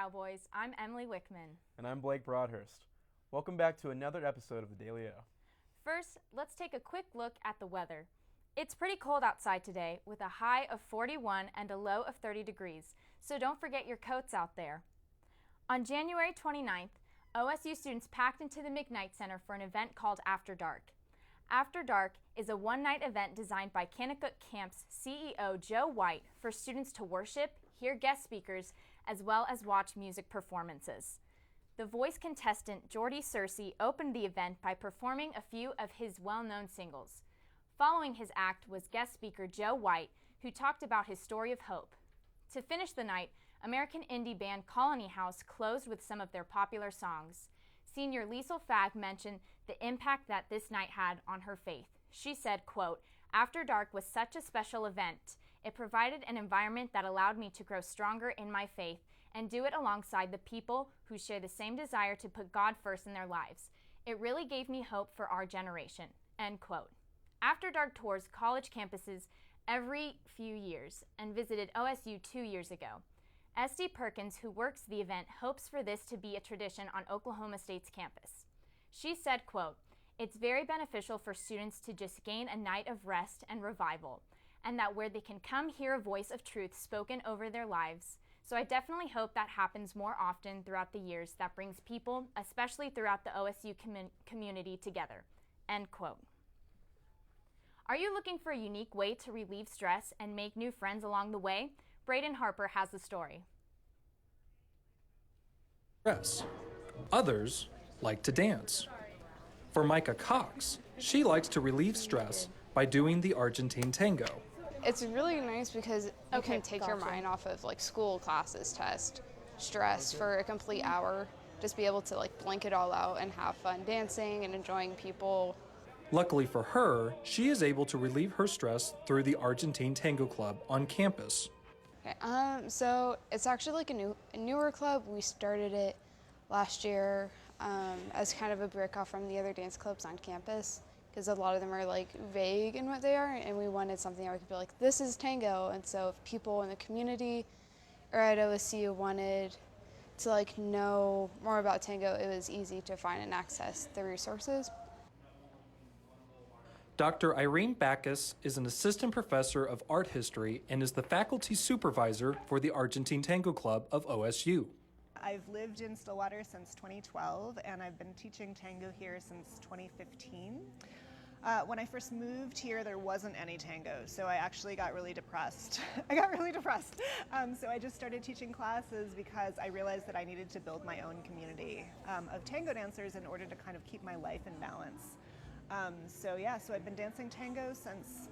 Cowboys. I'm Emily Wickman. And I'm Blake Broadhurst. Welcome back to another episode of the Daily O. First, let's take a quick look at the weather. It's pretty cold outside today with a high of 41 and a low of 30 degrees, so don't forget your coats out there. On January 29th, OSU students packed into the McKnight Center for an event called After Dark. After Dark is a one-night event designed by Kanakuk Camp's CEO Joe White for students to worship, hear guest speakers, as well as watch music performances. The Voice contestant Jordy Searcy opened the event by performing a few of his well-known singles. Following his act was guest speaker Joe White, who talked about his story of hope. To finish the night, American indie band Colony House closed with some of their popular songs. Senior Liesl Fagg mentioned the impact that this night had on her faith. She said, quote, "After Dark was such a special event. It provided an environment that allowed me to grow stronger in my faith and do it alongside the people who share the same desire to put God first in their lives. It really gave me hope for our generation," end quote. After Dark tours college campuses every few years and visited OSU 2 years ago. SD Perkins, who works the event, hopes for this to be a tradition on Oklahoma State's campus. She said, quote, "It's very beneficial for students to just gain a night of rest and revival, and that where they can come hear a voice of truth spoken over their lives. So I definitely hope that happens more often throughout the years. That brings people, especially throughout the OSU community, together," end quote. Are you looking for a unique way to relieve stress and make new friends along the way? Braden Harper has the story. Stress. Others like to dance. For Micah Cox, she likes to relieve stress by doing the Argentine tango. It's really nice because you can take your mind off of like school, classes, test, stress for a complete hour. Just be able to like blink it all out and have fun dancing and enjoying people. Luckily for her, she is able to relieve her stress through the Argentine Tango Club on campus. Okay, so it's actually like a newer club. We started it last year as kind of a break off from the other dance clubs on campus because a lot of them are like vague in what they are, and we wanted something that we could be like, this is tango. And so if people in the community or at OSU wanted to like know more about tango, it was easy to find and access the resources. Dr. Irene Backus is an assistant professor of art history and is the faculty supervisor for the Argentine Tango Club of OSU. I've lived in Stillwater since 2012, and I've been teaching tango here since 2015. When I first moved here, there wasn't any tango, so I actually got really depressed. So I just started teaching classes because I realized that I needed to build my own community of tango dancers in order to kind of keep my life in balance. So I've been dancing tango since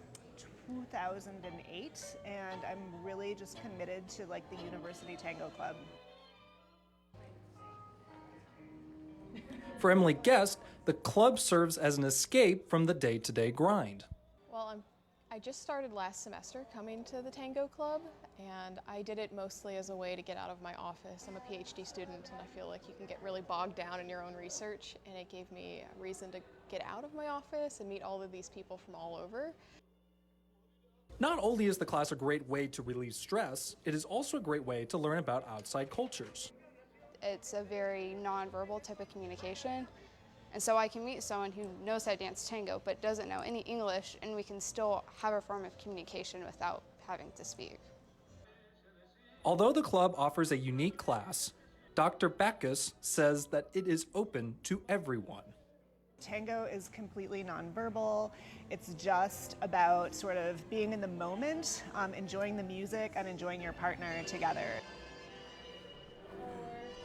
2008, and I'm really just committed to like the University Tango Club. For Emily Guest, the club serves as an escape from the day-to-day grind. Well, I just started last semester coming to the Tango Club, and I did it mostly as a way to get out of my office. I'm a PhD student, and I feel like you can get really bogged down in your own research, and it gave me a reason to get out of my office and meet all of these people from all over. Not only is the class a great way to relieve stress, it is also a great way to learn about outside cultures. It's a very nonverbal type of communication. And so I can meet someone who knows how to dance tango but doesn't know any English, and we can still have a form of communication without having to speak. Although the club offers a unique class, Dr. Backus says that it is open to everyone. Tango is completely nonverbal. It's just about sort of being in the moment, enjoying the music, and enjoying your partner together.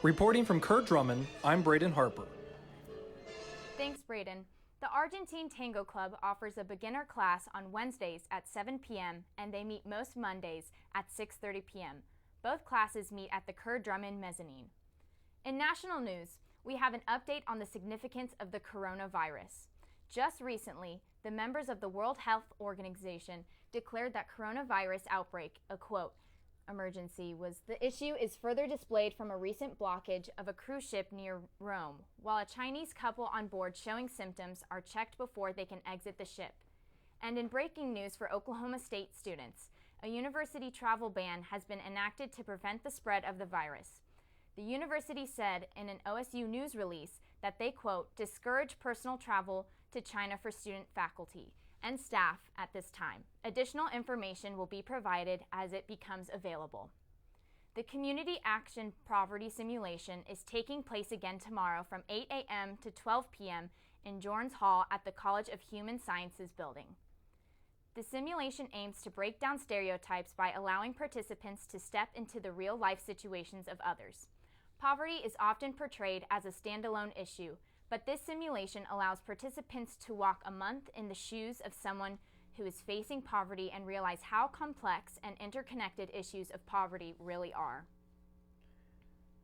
Reporting from Kurt Drummond, I'm Braden Harper. Thanks, Braden. The Argentine Tango Club offers a beginner class on Wednesdays at 7 p.m. and they meet most Mondays at 6:30 p.m. Both classes meet at the Carr Drummond mezzanine. In national news, we have an update on the significance of the coronavirus. Just recently, the members of the World Health Organization declared that coronavirus outbreak, a quote, emergency the issue is further displayed from a recent blockage of a cruise ship near Rome, while a Chinese couple on board showing symptoms are checked before they can exit the ship. And in breaking news for Oklahoma State students, a university travel ban has been enacted to prevent the spread of the virus. The university said in an OSU news release that they, quote, discourage personal travel to China for student faculty and staff at this time. Additional information will be provided as it becomes available. The Community Action Poverty Simulation is taking place again tomorrow from 8 a.m. to 12 p.m. in Jorns Hall at the College of Human Sciences building. The simulation aims to break down stereotypes by allowing participants to step into the real-life situations of others. Poverty is often portrayed as a standalone issue, but this simulation allows participants to walk a month in the shoes of someone who is facing poverty and realize how complex and interconnected issues of poverty really are.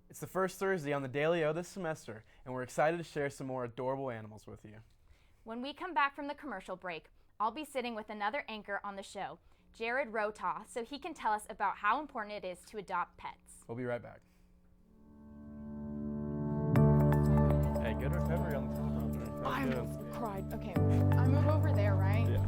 It's the first Thursday on the Daily O this semester, and we're excited to share some more adorable animals with you. When we come back from the commercial break, I'll be sitting with another anchor on the show, Jared Rotaw, so he can tell us about how important it is to adopt pets. We'll be right back. Hey, good recovery on the teleprompter. I That was almost cried. Okay, I move over there, right? good. Yeah.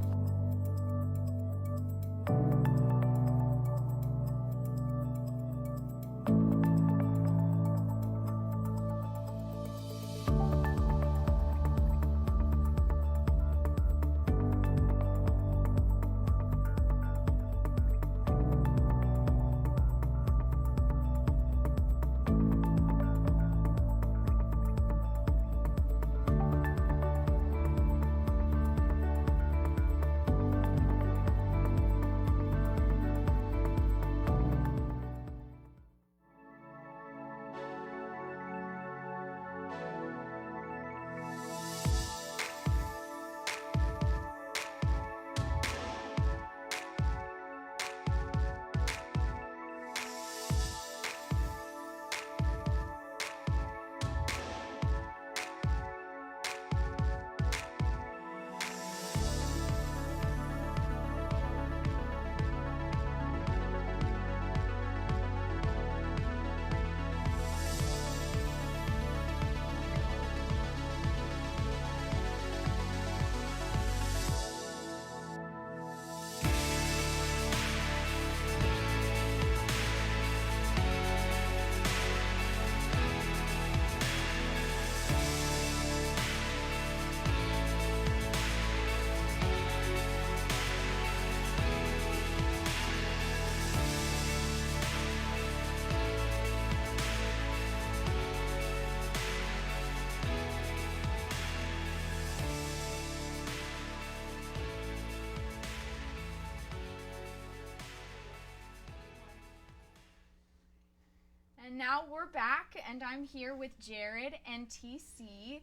And now we're back, and I'm here with Jared and TC.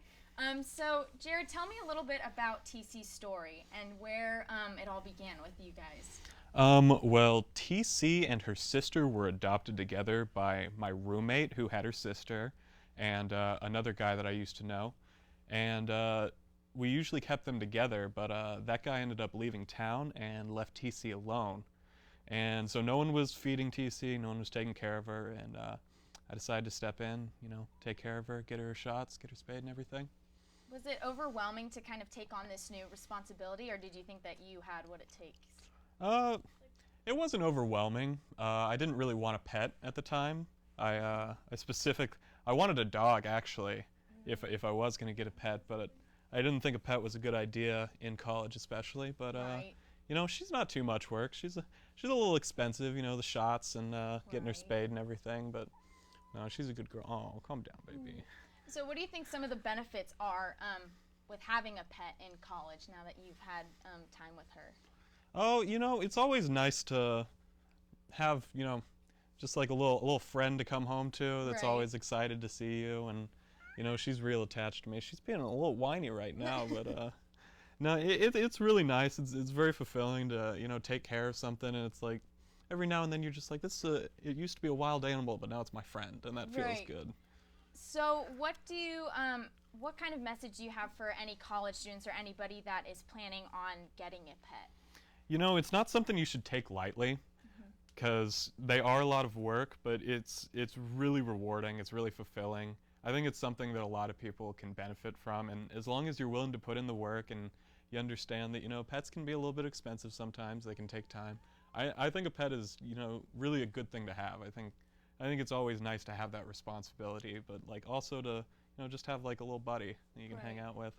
So, Jared, tell me a little bit about TC's story and where it all began with you guys. Well, TC and her sister were adopted together by my roommate who had her sister and another guy that I used to know. And we usually kept them together, but that guy ended up leaving town and left TC alone. And so no one was feeding TC, no one was taking care of her, and I decided to step in, take care of her, get her shots, get her spayed and everything. Was it overwhelming to kind of take on this new responsibility, or did you think that you had what it takes? It wasn't overwhelming. I didn't really want a pet at the time. I wanted a dog actually, if I was going to get a pet, but I didn't think a pet was a good idea in college especially. But Right. She's not too much work. She's a little expensive, the shots and getting her Right. spayed and everything. But no, she's a good girl. Oh, calm down, baby. So what do you think some of the benefits are with having a pet in college now that you've had time with her? Oh, it's always nice to have, just like a little friend to come home to that's Right. always excited to see you, and she's real attached to me. She's being a little whiny right now, but no, it's really nice. It's very fulfilling to take care of something, and it's like every now and then you're just like, it used to be a wild animal, but now it's my friend, and that feels Right. good. So what kind of message do you have for any college students or anybody that is planning on getting a pet? It's not something you should take lightly, because they are a lot of work, but it's really rewarding. It's really fulfilling. I think it's something that a lot of people can benefit from, and as long as you're willing to put in the work and you understand that pets can be a little bit expensive sometimes. They can take time. I think a pet is really a good thing to have. I think I think it's always nice to have that responsibility, but like also to, just have like a little buddy that you can hang out with.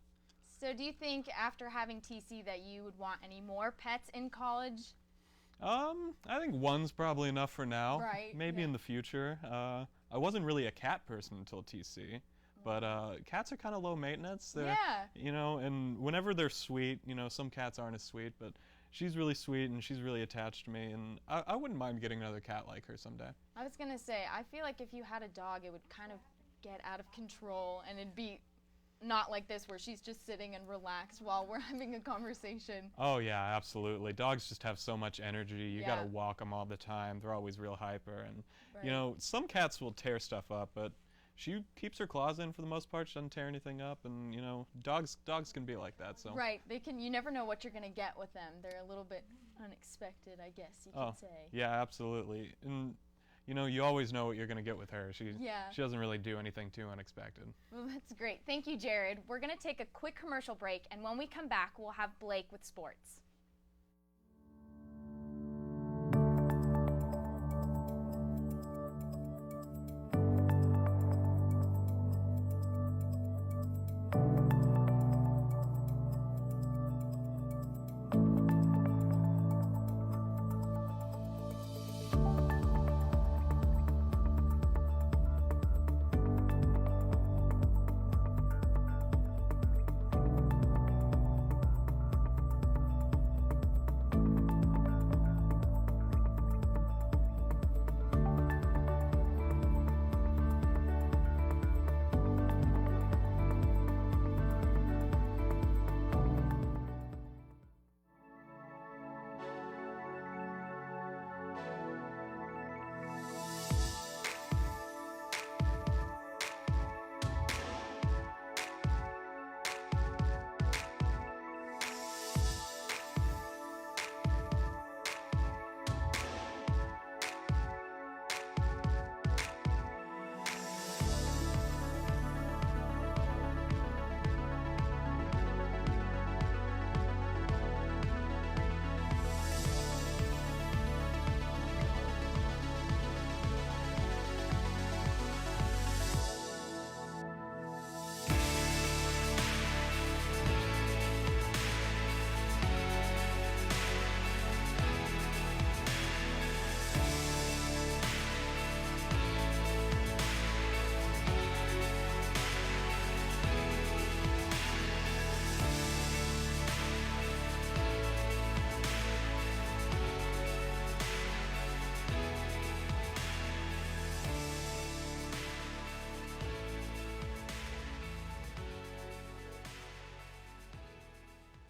So do you think after having TC that you would want any more pets in college? I think one's probably enough for now. Right, Maybe yeah. in the future. I wasn't really a cat person until TC, but cats are kind of low maintenance. They're, Yeah. and whenever they're sweet, some cats aren't as sweet, but she's really sweet and she's really attached to me, and I wouldn't mind getting another cat like her someday. I was gonna say, I feel like if you had a dog, it would kind of get out of control, and it'd be not like this where she's just sitting and relaxed while we're having a conversation. Oh yeah, absolutely. Dogs just have so much energy. You Yeah. gotta walk them all the time. They're always real hyper, and Right. some cats will tear stuff up, but she keeps her claws in for the most part. She doesn't tear anything up, and dogs can be like that. So Right, you never know what you're gonna get with them. They're a little bit unexpected, I guess you could say. yeah, absolutely. And you always know what you're gonna get with her. She Yeah. doesn't really do anything too unexpected. Well, that's great. Thank you, Jared. We're gonna take a quick commercial break, and when we come back, we'll have Blake with sports.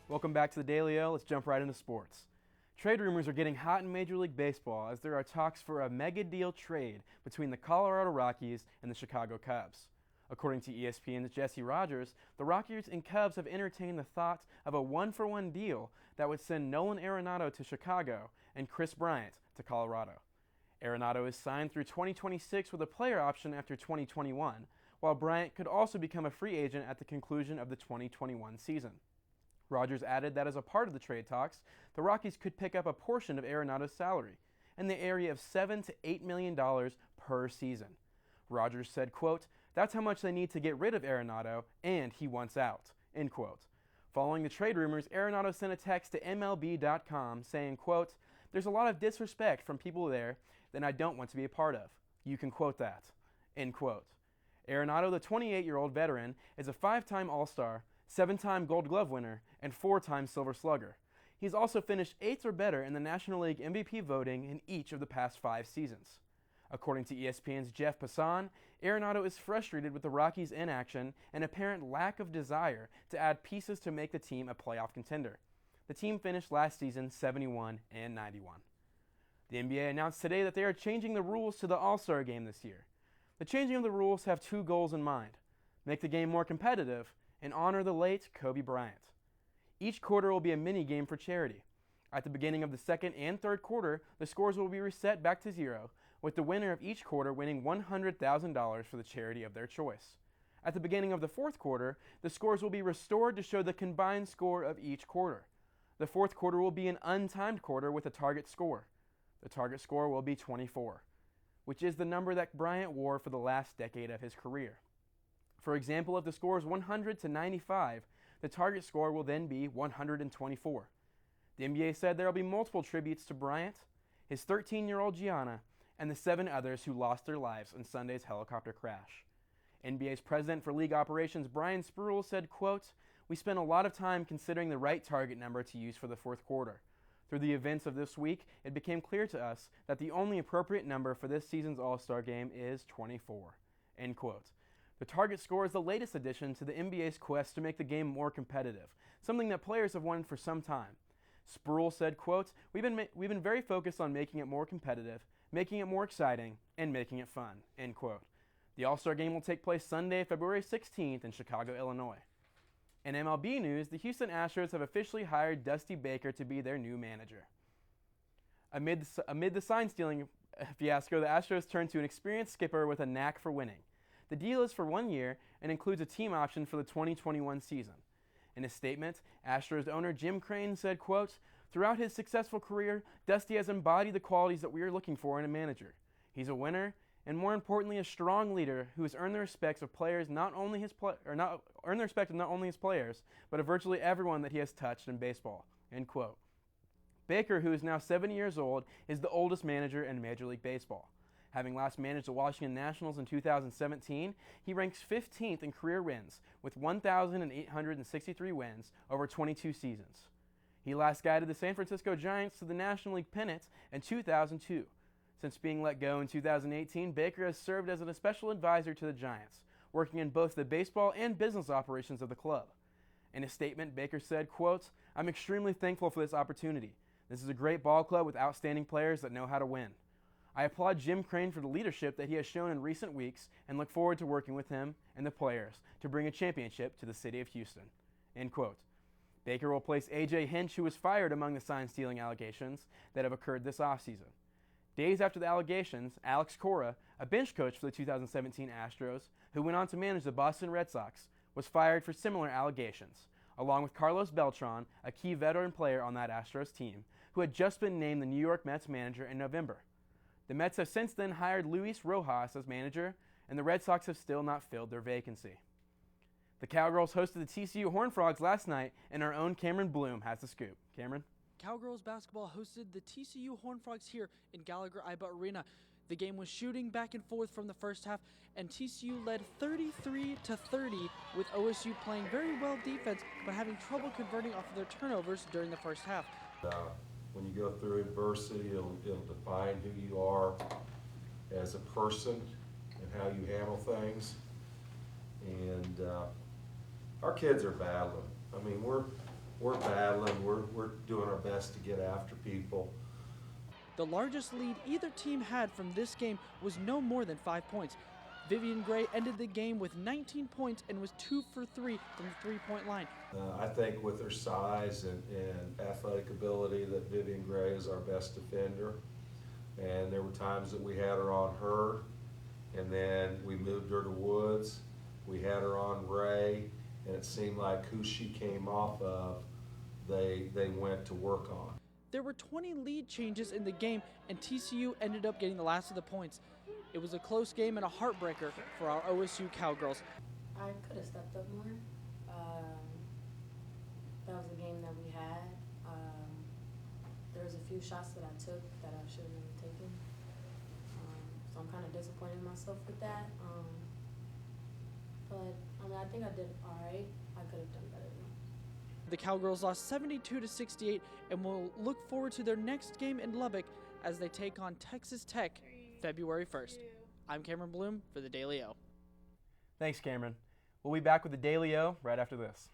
Welcome back to the Daily O. Let's jump right into sports. Trade rumors are getting hot in Major League Baseball as there are talks for a mega deal trade between the Colorado Rockies and the Chicago Cubs. According to ESPN's Jesse Rogers, the Rockies and Cubs have entertained the thought of a one-for-one deal that would send Nolan Arenado to Chicago and Chris Bryant to Colorado. Arenado is signed through 2026 with a player option after 2021, while Bryant could also become a free agent at the conclusion of the 2021 season. Rogers added that as a part of the trade talks, the Rockies could pick up a portion of Arenado's salary, in the area of $7 to $8 million per season. Rogers said, quote, "That's how much they need to get rid of Arenado, and he wants out," end quote. Following the trade rumors, Arenado sent a text to MLB.com saying, quote, "There's a lot of disrespect from people there that I don't want to be a part of. You can quote that," end quote. Arenado, the 28-year-old veteran, is a 5-time All-Star, 7-time Gold Glove winner, and 4-time Silver Slugger. He's also finished 8th or better in the National League MVP voting in each of the past 5 seasons. According to ESPN's Jeff Passan, Arenado is frustrated with the Rockies' inaction and apparent lack of desire to add pieces to make the team a playoff contender. The team finished last season 71 and 91. The NBA announced today that they are changing the rules to the All-Star game this year. The changing of the rules have 2 goals in mind: make the game more competitive and honor the late Kobe Bryant. Each quarter will be a mini game for charity. At the beginning of the second and third quarter, the scores will be reset back to 0, with the winner of each quarter winning $100,000 for the charity of their choice. At the beginning of the fourth quarter, the scores will be restored to show the combined score of each quarter. The fourth quarter will be an untimed quarter with a target score. The target score will be 24. which is the number that Bryant wore for the last decade of his career. For example, if the score is 100 to 95, the target score will then be 124. The NBA said there will be multiple tributes to Bryant, his 13-year-old Gianna, and the 7 others who lost their lives in Sunday's helicopter crash. NBA's president for league operations, Brian Spruill, said, quote, "We spent a lot of time considering the right target number to use for the fourth quarter. Through the events of this week, it became clear to us that the only appropriate number for this season's All-Star game is 24, end quote. The target score is the latest addition to the NBA's quest to make the game more competitive, something that players have wanted for some time. Spruill said, quote, we've been very focused on making it more competitive, making it more exciting, and making it fun, end quote. The All-Star game will take place Sunday, February 16th in Chicago, Illinois. In MLB news, the Houston Astros have officially hired Dusty Baker to be their new manager. Amid the sign-stealing fiasco, the Astros turned to an experienced skipper with a knack for winning. The deal is for 1 year and includes a team option for the 2021 season. In a statement, Astros owner Jim Crane said, quote, "Throughout his successful career, Dusty has embodied the qualities that we are looking for in a manager. He's a winner, and more importantly, a strong leader who has earned the respect of players, not only his players, but of virtually everyone that he has touched in baseball." End quote. Baker, who is now 70 years old, is the oldest manager in Major League Baseball. Having last managed the Washington Nationals in 2017, he ranks 15th in career wins with 1,863 wins over 22 seasons. He last guided the San Francisco Giants to the National League pennant in 2002. Since being let go in 2018, Baker has served as a special advisor to the Giants, working in both the baseball and business operations of the club. In a statement, Baker said, quote, "I'm extremely thankful for this opportunity. This is a great ball club with outstanding players that know how to win. I applaud Jim Crane for the leadership that he has shown in recent weeks and look forward to working with him and the players to bring a championship to the city of Houston." End quote. Baker will place A.J. Hinch, who was fired among the sign-stealing allegations that have occurred this offseason. Days after the allegations, Alex Cora, a bench coach for the 2017 Astros, who went on to manage the Boston Red Sox, was fired for similar allegations, along with Carlos Beltran, a key veteran player on that Astros team, who had just been named the New York Mets manager in November. The Mets have since then hired Luis Rojas as manager, and the Red Sox have still not filled their vacancy. The Cowgirls hosted the TCU Horned Frogs last night, and our own Cameron Bloom has the scoop. Cameron? Cowgirls basketball hosted the TCU Horned Frogs here in Gallagher-Iba Arena. The game was shooting back and forth from the first half, and TCU led 33-30 with OSU playing very well defense, but having trouble converting off of their turnovers during the first half. When you go through adversity, it'll define who you are as a person and how you handle things. And our kids are battling. I mean, we're battling. We're doing our best to get after people. The largest lead either team had from this game was no more than 5 points. Vivian Gray ended the game with 19 points and was 2 for 3 from the three-point line. I think with her size and athletic ability that Vivian Gray is our best defender. And there were times that we had her on her, and then we moved her to Woods. We had her on Ray, and it seemed like who she came off of, they went to work on. There were 20 lead changes in the game, and TCU ended up getting the last of the points. It was a close game and a heartbreaker for our OSU Cowgirls. I could have stepped up more. That was a game that we had. There was a few shots that I took that I should have never taken. So I'm kind of disappointed in myself with that. But I think I did all right. I could have done better though. The Cowgirls lost 72-68 and will look forward to their next game in Lubbock as they take on Texas Tech February 1st. I'm Cameron Bloom for the Daily O. Thanks, Cameron. We'll be back with the Daily O right after this.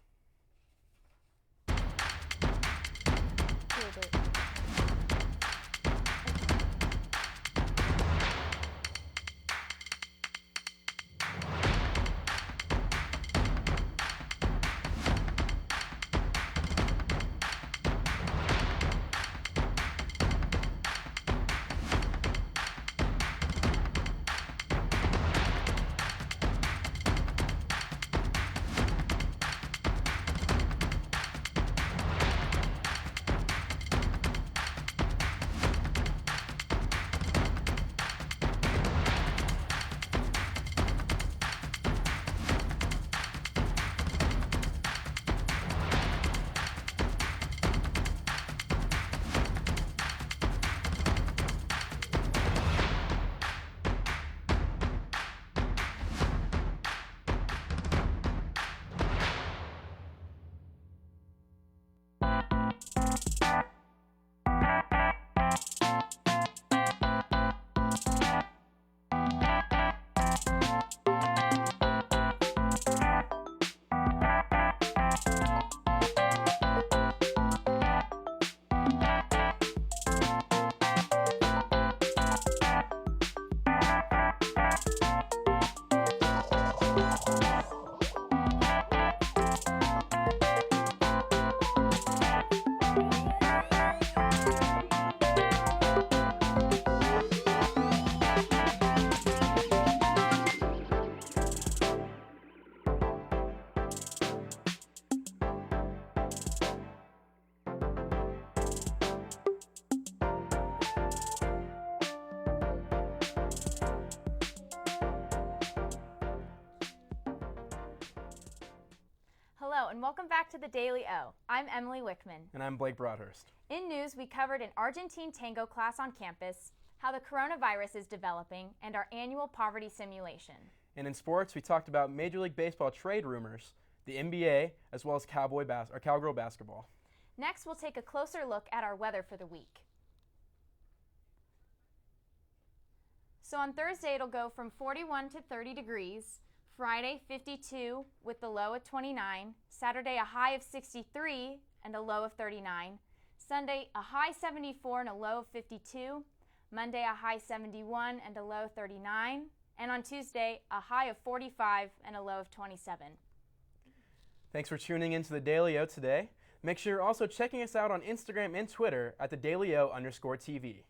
and welcome back to the Daily O. I'm Emily Wickman. And I'm Blake Broadhurst. In news, we covered an Argentine tango class on campus, how the coronavirus is developing, and our annual poverty simulation. And in sports, we talked about Major League Baseball trade rumors, the NBA, as well as cowgirl basketball. Next, we'll take a closer look at our weather for the week. So on Thursday, it'll go from 41 to 30 degrees. Friday, 52 with the low of 29. Saturday, a high of 63 and a low of 39. Sunday, a high 74 and a low of 52. Monday, a high 71 and a low of 39. And on Tuesday, a high of 45 and a low of 27. Thanks for tuning in to the Daily O today. Make sure you're also checking us out on Instagram and Twitter at the DailyO_TV.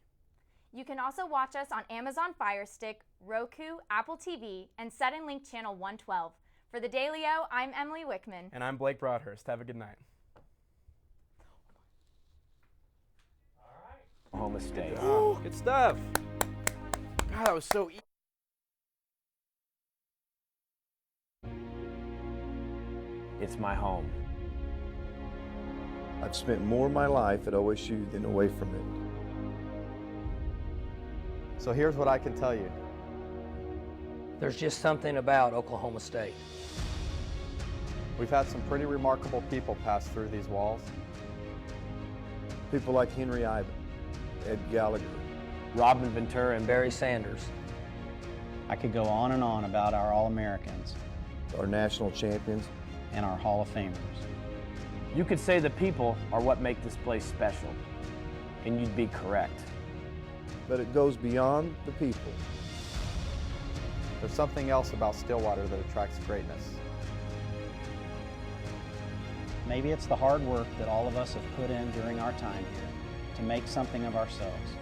You can also watch us on Amazon Fire Stick, Roku, Apple TV, and Sudden Link Channel 112. For the Daily O, I'm Emily Wickman. And I'm Blake Broadhurst. Have a good night. Oklahoma State. Good stuff. God, that was so easy. It's my home. I've spent more of my life at OSU than away from it. So here's what I can tell you. There's just something about Oklahoma State. We've had some pretty remarkable people pass through these walls. People like Henry Ivan, Ed Gallagher, Robin Ventura and Barry Sanders. I could go on and on about our All-Americans, our national champions, and our Hall of Famers. You could say the people are what make this place special, and you'd be correct. But it goes beyond the people. There's something else about Stillwater that attracts greatness. Maybe it's the hard work that all of us have put in during our time here to make something of ourselves.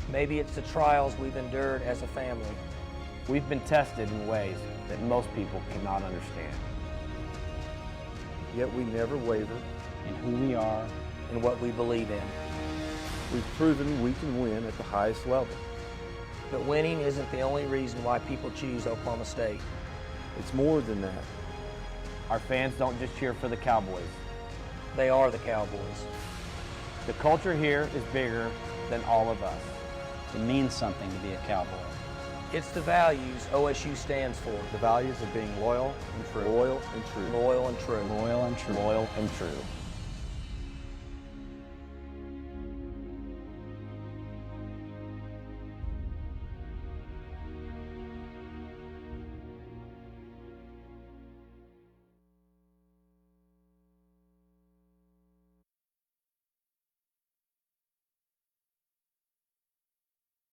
Maybe it's the trials we've endured as a family. We've been tested in ways that most people cannot understand. Yet we never waver in who we are and what we believe in. We've proven we can win at the highest level. But winning isn't the only reason why people choose Oklahoma State. It's more than that. Our fans don't just cheer for the Cowboys. They are the Cowboys. The culture here is bigger than all of us. It means something to be a Cowboy. It's the values OSU stands for. The values of being loyal and true. Loyal and true. Loyal and true. Loyal and true. Loyal and true.